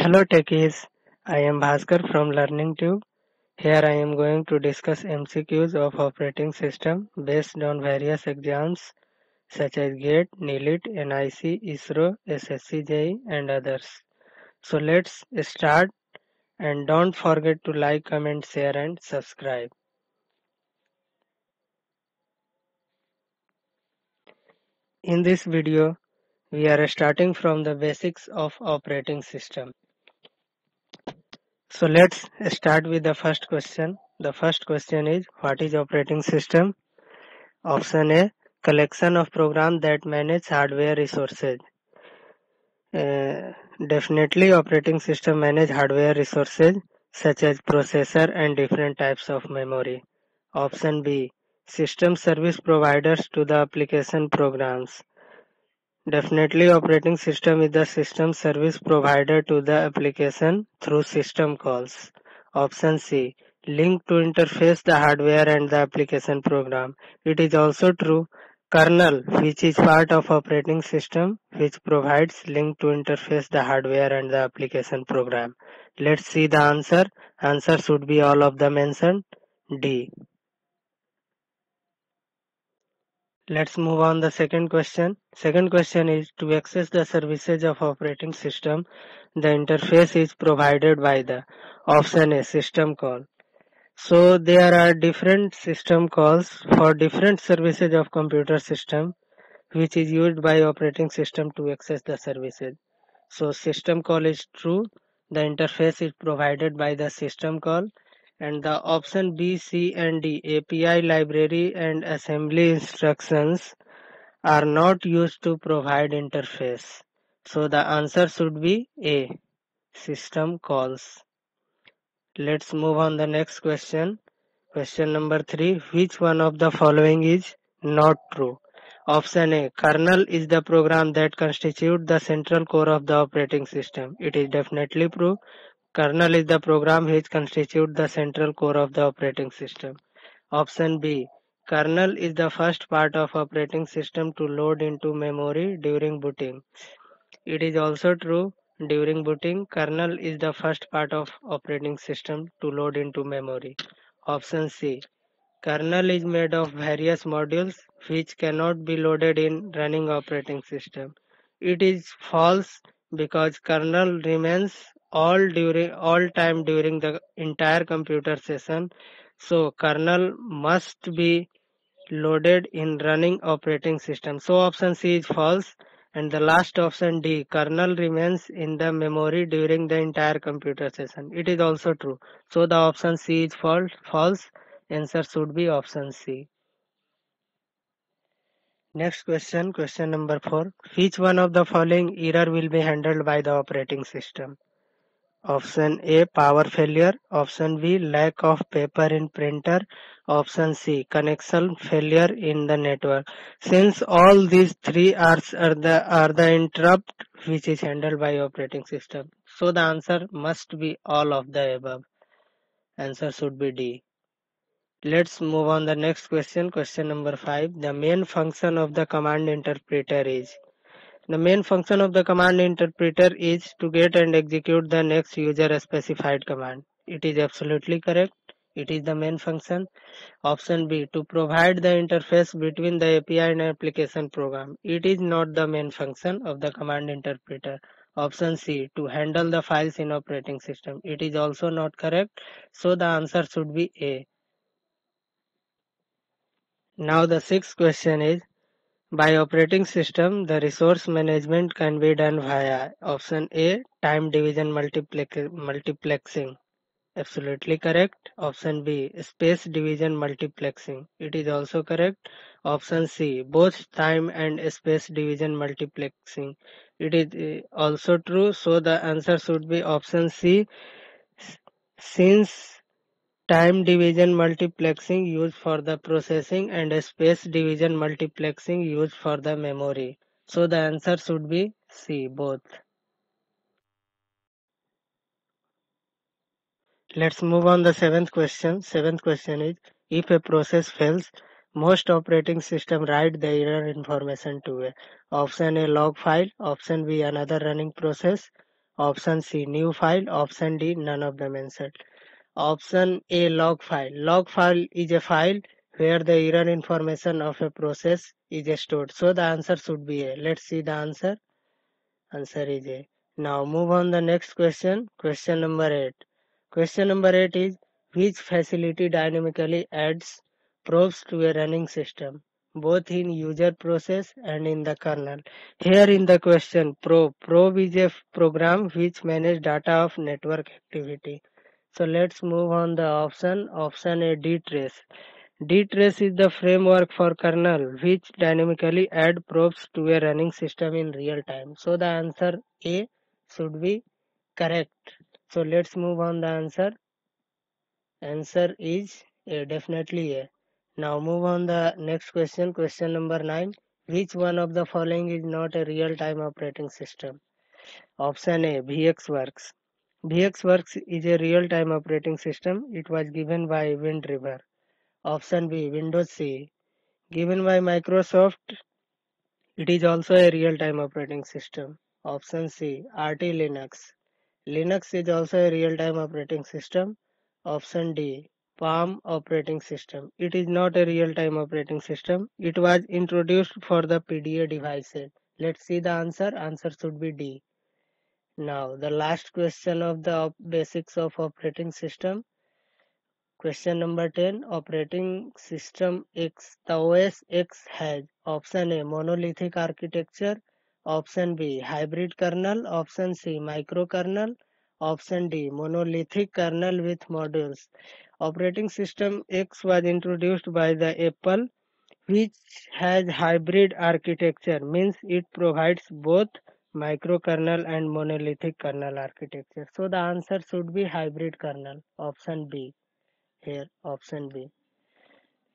Hello techies, I am Bhaskar from LearningTube. Here I am going to discuss MCQs of operating system based on various exams such as GATE, NEET, NIC, ISRO, SSC, JEE and others. So let's start and don't forget to like, comment, share and subscribe. In this video, we are starting from the basics of operating system. So let's start with the first question. The first question is, what is operating system? Option A, collection of programs that manage hardware resources. Definitely operating system manage hardware resources such as processor and different types of memory. Option B, system service providers to the application programs. Definitely operating system is the system service provider to the application through system calls. Option C, link to interface the hardware and the application program. It is also true. Kernel, which is part of operating system, which provides link to interface the hardware and the application program. Let's see the answer. Answer should be all of the mentioned. D. Let's move on the second question. Second question is, to access the services of operating system, the interface is provided by the option A, system call. So there are different system calls for different services of computer system which is used by operating system to access the services. So system call is true. The interface is provided by the system call. And the option B, C and D, API library and assembly instructions are not used to provide interface. So the answer should be A, system calls. Let's move on the next question. Question number 3. Which one of the following is not true? Option A, kernel is the program that constitutes the central core of the operating system. It is definitely true. Kernel is the program which constitutes the central core of the operating system. Option B, kernel is the first part of operating system to load into memory during booting. It is also true. During booting, kernel is the first part of operating system to load into memory. Option C, kernel is made of various modules which cannot be loaded in running operating system. It is false because kernel remains all time during the entire computer session. So kernel must be loaded in running operating system. So option C is false. And the last option D, kernel remains in the memory during the entire computer session. It is also true. So the option C is false. Answer should be option C. Next question, question number 4. Which one of the following error will be handled by the operating system? Option A, power failure. Option B, lack of paper in printer. Option C, connection failure in the network. Since all these three are the interrupt which is handled by operating system, so the answer must be all of the above. Answer should be D. Let's move on the next question. Question number 5. The main function of the command interpreter is. The main function of the command interpreter is to get and execute the next user specified command. It is absolutely correct. It is the main function. Option B, to provide the interface between the API and application program. It is not the main function of the command interpreter. Option C, to handle the files in operating system. It is also not correct. So the answer should be A. Now the sixth question is, by operating system, the resource management can be done via option A, time division multiplexing. Absolutely correct. Option B, space division multiplexing. It is also correct. Option C, both time and space division multiplexing. It is also true. So the answer should be option C. Since time division multiplexing used for the processing and space division multiplexing used for the memory. So the answer should be C, both. Let's move on the seventh question. Seventh question is, if a process fails, most operating system write the error information to a option A, log file. Option B, another running process. Option C, new file. Option D, none of them answered. Option A, log file. Log file is a file where the error information of a process is stored. So the answer should be A. Let's see the answer. Answer is A. Now move on the next question. Question number 8. Question number 8 is, which facility dynamically adds probes to a running system, both in user process and in the kernel? Here in the question, probe is a program which manages data of network activity. So let's move on the option. Option A, dtrace. Dtrace is the framework for kernel which dynamically add probes to a running system in real time. So the answer A should be correct. So let's move on the answer. Answer is A, definitely A. Now move on the next question. Question number 9. Which one of the following is not a real-time operating system? Option A, VxWorks. VxWorks is a real-time operating system. It was given by Wind River. Option B, Windows CE. Given by Microsoft, it is also a real-time operating system. Option C, RT Linux. Linux is also a real-time operating system. Option D, Palm operating system. It is not a real-time operating system. It was introduced for the PDA devices. Let's see the answer. Answer should be D. Now, the last question of the basics of operating system. Question number 10. Operating system X. The OS X has option A, monolithic architecture. Option B, hybrid kernel. Option C, microkernel. Option D, monolithic kernel with modules. Operating system X was introduced by the Apple, which has hybrid architecture, means it provides both microkernel and monolithic kernel architecture. So the answer should be hybrid kernel. Option B. Here option B.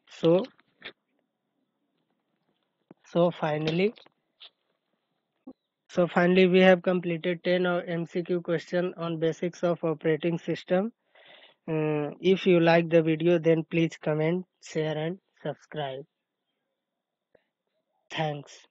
So so finally finally we have completed 10 of MCQ question on basics of operating system. If you like the video, then please comment, share and subscribe. Thanks.